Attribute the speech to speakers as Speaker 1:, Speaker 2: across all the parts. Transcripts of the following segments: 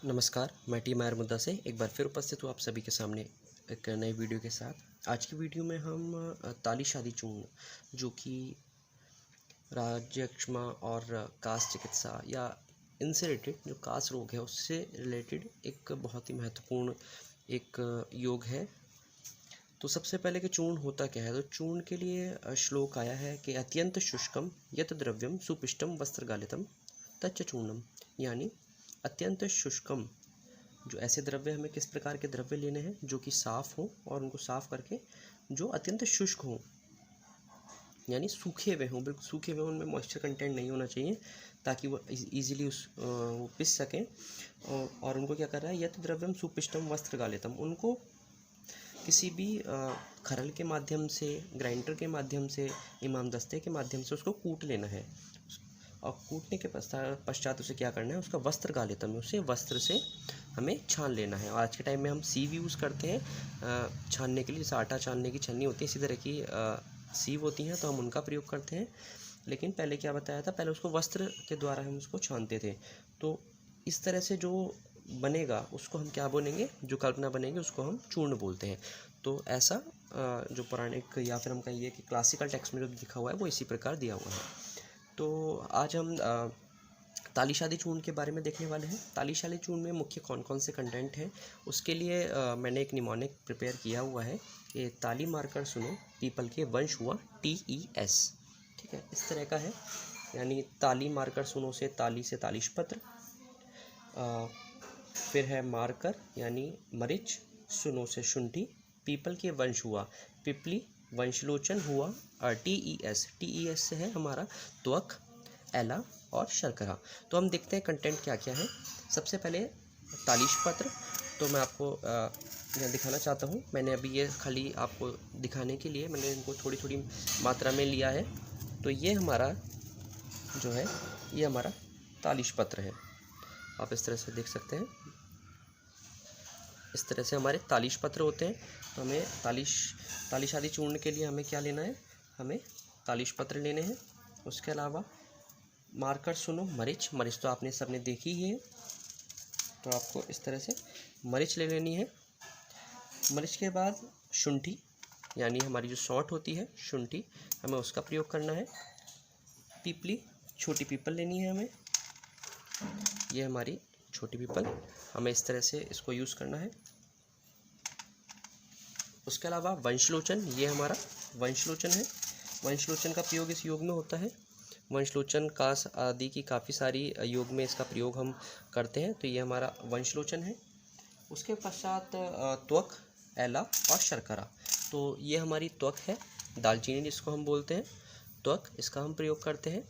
Speaker 1: नमस्कार, मैं टी मायर मुद्दा से एक बार फिर उपस्थित हूँ आप सभी के सामने एक नई वीडियो के साथ। आज की वीडियो में हम ताली शादी चूर्ण जो कि राज्यक्षमा और कास्ट चिकित्सा या इनसे रिलेटेड जो कास्ट रोग है उससे रिलेटेड एक बहुत ही महत्वपूर्ण एक योग है। तो सबसे पहले कि चूर्ण होता क्या है, तो चूर्ण के लिए श्लोक आया है कि अत्यंत शुष्कम यत द्रव्यम सुपिष्टम वस्त्रगालितम तच्च चूर्णम, यानी अत्यंत शुष्कम जो ऐसे द्रव्य, हमें किस प्रकार के द्रव्य लेने हैं जो कि साफ़ हों और उनको साफ़ करके जो अत्यंत शुष्क हों यानी सूखे हुए हों, बिल्कुल सूखे हुए, उनमें मॉइस्चर कंटेंट नहीं होना चाहिए ताकि वो ईजिली वो पिस सकें। और उनको क्या कर रहा है, यत द्रव्यम सुपिष्टम वस्त्र गालितम, उनको किसी भी खरल के माध्यम से, ग्राइंडर के माध्यम से, इमाम दस्ते के माध्यम से उसको कूट लेना है। और कूटने के पश्चात उसे क्या करना है, उसका वस्त्र गालितम में उसे वस्त्र से हमें छान लेना है। और आज के टाइम में हम सीव यूज़ करते हैं छानने के लिए, जैसे आटा छानने की छन्नी होती है इसी तरह की सीव होती हैं, तो हम उनका प्रयोग करते हैं। लेकिन पहले क्या बताया था, पहले उसको वस्त्र के द्वारा हम उसको छानते थे। तो इस तरह से जो बनेगा उसको हम क्या बोलेंगे, जो कल्पना बनेगी उसको हम चूर्ण बोलते हैं। तो ऐसा जो पौराणिक या फिर हम कहिए कि क्लासिकल टेक्स्ट में जो लिखा हुआ है वो इसी प्रकार दिया हुआ है। तो आज हम ताली शादी चूर्ण के बारे में देखने वाले हैं। ताली शादी चूर्ण में मुख्य कौन कौन से कंटेंट हैं उसके लिए मैंने एक निमोनिक प्रिपेयर किया हुआ है कि ताली मारकर सुनो पीपल के वंश हुआ TES। ठीक है, इस तरह का है, यानी ताली मारकर सुनो से ताली से तालिश पत्र, फिर है मारकर यानी मरिच, सुनो से शुंठी, पीपल के वंश हुआ पिपली, वंशलोचन हुआ TES से है हमारा त्वक, एला और शर्करा। तो हम देखते हैं कंटेंट क्या क्या है। सबसे पहले तालिश पत्र, तो मैं आपको यहाँ दिखाना चाहता हूँ। मैंने अभी ये खाली आपको दिखाने के लिए मैंने इनको थोड़ी थोड़ी मात्रा में लिया है। तो ये हमारा जो है, ये हमारा तालिश पत्र है, आप इस तरह से देख सकते हैं। इस तरह से हमारे तालिश पत्र होते हैं। तो हमें ताली शादी चूर्ण के लिए हमें क्या लेना है, हमें तालिश पत्र लेने हैं। उसके अलावा मारकर सुनो मरिच, मरिच तो आपने सबने देखी ही है, तो आपको इस तरह से मरिच ले लेनी है। मरिच के बाद शुंठी यानी हमारी जो सौंठ होती है शुंठी, हमें उसका प्रयोग करना है। पीपली, छोटी पीपल लेनी है हमें, ये हमारी छोटी पीपल, हमें इस तरह से इसको यूज़ करना है। उसके अलावा वंशलोचन, ये हमारा वंशलोचन है। वंशलोचन का प्रयोग इस योग में होता है। वंशलोचन कास आदि की काफ़ी सारी योग में इसका प्रयोग हम करते हैं, तो ये हमारा वंशलोचन है। उसके पश्चात त्वक, एला और शर्करा, तो ये हमारी त्वक है, दालचीनी जिसको हम बोलते हैं, त्वक इसका हम प्रयोग करते हैं।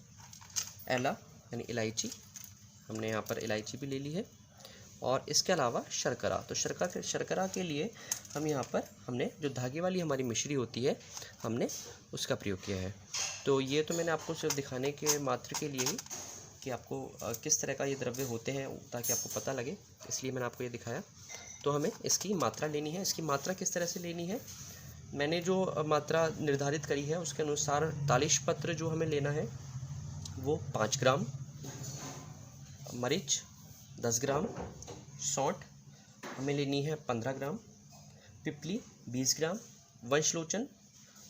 Speaker 1: एला यानी इलायची, हमने यहाँ पर इलायची भी ले ली है। और इसके अलावा शर्करा, तो शर्करा के लिए हम यहाँ पर हमने जो धागे वाली हमारी मिश्री होती है हमने उसका प्रयोग किया है। तो ये तो मैंने आपको सिर्फ दिखाने के मात्र के लिए ही कि आपको किस तरह का ये द्रव्य होते हैं ताकि आपको पता लगे, इसलिए मैंने आपको ये दिखाया। तो हमें इसकी मात्रा लेनी है। इसकी मात्रा किस तरह से लेनी है, मैंने जो मात्रा निर्धारित करी है उसके अनुसार तालिश पत्र जो हमें लेना है वो 5 ग्राम, मरिच 10 ग्राम, सौंठ हमें लेनी है 15 ग्राम, पिपली 20 ग्राम, वंशलोचन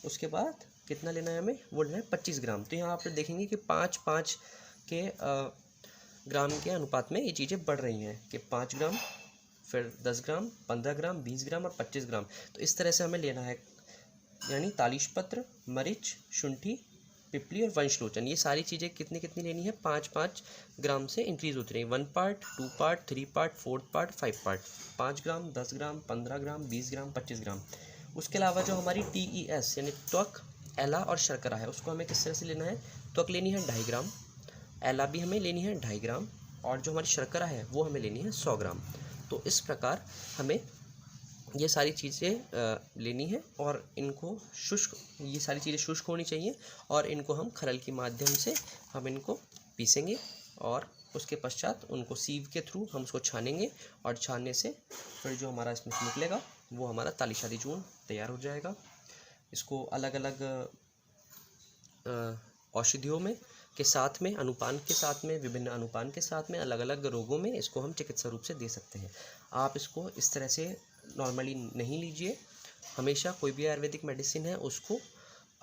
Speaker 1: उसके बाद कितना लेना है हमें, वो लेना है 25 ग्राम। तो यहाँ आप देखेंगे कि 5-5 के ग्राम के अनुपात में ये चीज़ें बढ़ रही हैं कि 5 ग्राम, फिर 10 ग्राम, 15 ग्राम, 20 ग्राम और 25 ग्राम। तो इस तरह से हमें लेना है, यानी तालिश पत्र, मरिच, शुंठी, पिपली और वंशलोचन, ये सारी चीज़ें कितनी कितनी लेनी है, 5-5 ग्राम से इंक्रीज़ होती रही, 1 part, 2 part, 3 part, 4 part, 5 part, 5 ग्राम, 10 ग्राम, 15 ग्राम, 20 ग्राम, 25 ग्राम। उसके अलावा जो हमारी TES यानी त्वक, एला और शर्करा है उसको हमें किस तरह से लेना है, त्वक लेनी है 2.5 ग्राम, एला भी हमें लेनी है 2.5 ग्राम, और जो हमारी शर्करा है वो हमें लेनी है 100 ग्राम। तो इस प्रकार हमें ये सारी चीज़ें लेनी है और इनको शुष्क, ये सारी चीज़ें शुष्क होनी चाहिए और इनको हम खरल के माध्यम से हम इनको पीसेंगे और उसके पश्चात उनको सीव के थ्रू हम उसको छानेंगे और छानने से फिर जो हमारा इसमें से निकलेगा वो हमारा ताली शादी चूर्ण तैयार हो जाएगा। इसको अलग अलग औषधियों में के साथ में, अनुपान के साथ में, विभिन्न अनुपान के साथ में, अलग अलग रोगों में इसको हम चिकित्सा रूप से दे सकते हैं। आप इसको इस तरह से नॉर्मली नहीं लीजिए। हमेशा कोई भी आयुर्वेदिक मेडिसिन है उसको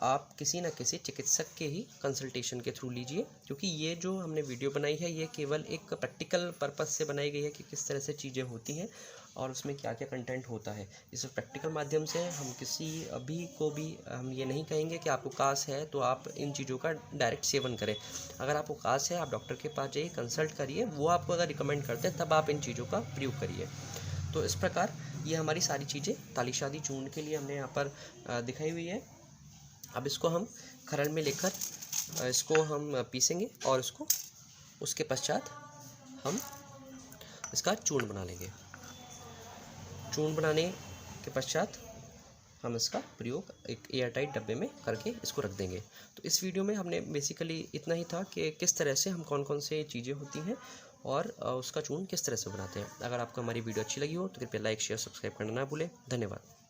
Speaker 1: आप किसी न किसी चिकित्सक के ही कंसल्टेशन के थ्रू लीजिए, क्योंकि ये जो हमने वीडियो बनाई है ये केवल एक प्रैक्टिकल पर्पस से बनाई गई है कि किस तरह से चीज़ें होती हैं और उसमें क्या क्या कंटेंट होता है। इस प्रैक्टिकल माध्यम से हम किसी अभी को भी हम ये नहीं कहेंगे कि आपको कास है तो आप इन चीज़ों का डायरेक्ट सेवन करें। अगर आपको कास है आप डॉक्टर के पास जाइए, कंसल्ट करिए, वो आपको अगर रिकमेंड करते हैं तब आप इन चीज़ों का प्रयोग करिए। तो इस प्रकार ये हमारी सारी चीज़ें तालीशादी चूर्ण के लिए हमने यहाँ पर दिखाई हुई है। अब इसको हम खरल में लेकर इसको हम पीसेंगे और इसको उसके पश्चात हम इसका चूर्ण बना लेंगे। चूर्ण बनाने के पश्चात हम इसका प्रयोग एक एयरटाइट डब्बे में करके इसको रख देंगे। तो इस वीडियो में हमने बेसिकली इतना ही था कि किस तरह से हम कौन कौन से चीज़ें होती हैं और उसका चूर्ण किस तरह से बनाते हैं। अगर आपको हमारी वीडियो अच्छी लगी हो तो कृपया लाइक शेयर सब्सक्राइब करना ना भूलें। धन्यवाद।